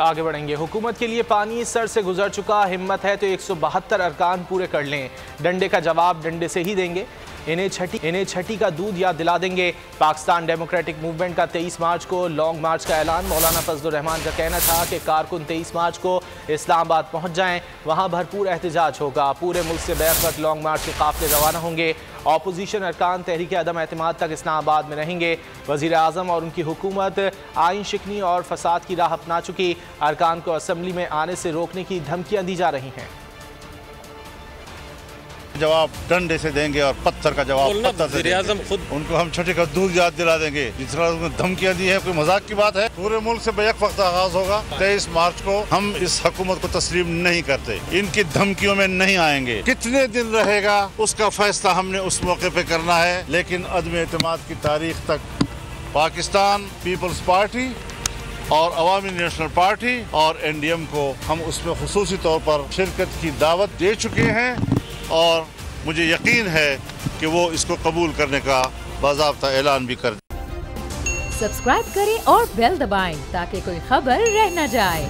आगे बढ़ेंगे। हुकूमत के लिए पानी सर से गुजर चुका, हिम्मत है तो 172 अरकान पूरे कर लें। डंडे का जवाब डंडे से ही देंगे। इन्हें छठी का दूध याद दिला देंगे। पाकिस्तान डेमोक्रेटिक मूवमेंट का 23 मार्च को लॉन्ग मार्च का ऐलान। मौलाना फजलुर रहमान का कहना था कि कारकुन 23 मार्च को इस्लामाबाद पहुंच जाएं, वहां भरपूर एहतजाज होगा। पूरे मुल्क से बैक लॉन्ग मार्च के काफिले रवाना होंगे। ऑपोजिशन अरकान तहरीक अदम एतमाद तक इस्लामाबाद में रहेंगे। वज़ीर आज़म और उनकी हुकूमत आइन शिकनी और फसाद की राह अपना चुकी। अरकान को असम्बली में आने से रोकने की धमकियां दी जा रही हैं। जवाब डंडे से देंगे और पत्थर का जवाब पत्थर से देंगे। खुद उनको हम छठे का दूध याद दिला देंगे। जिस तरह उन्होंने धमकियां दी है, कोई मजाक की बात है। पूरे मुल्क से बैक वक्त आगाज होगा। 23 मार्च को हम इस हुकूमत को तस्लीम नहीं करते, इनकी धमकियों में नहीं आएंगे। कितने दिन रहेगा उसका फैसला हमने उस मौके पे करना है, लेकिन अदम एतमाद की तारीख तक पाकिस्तान पीपल्स पार्टी और अवामी नेशनल पार्टी और NDM को हम उसमें खुसूसी तौर पर शिरकत की दावत दे चुके हैं और मुझे यकीन है कि वो इसको कबूल करने का बाज़ाब्ता ऐलान भी कर दें। सब्सक्राइब करें और बेल दबाएं ताकि कोई खबर रह न जाए।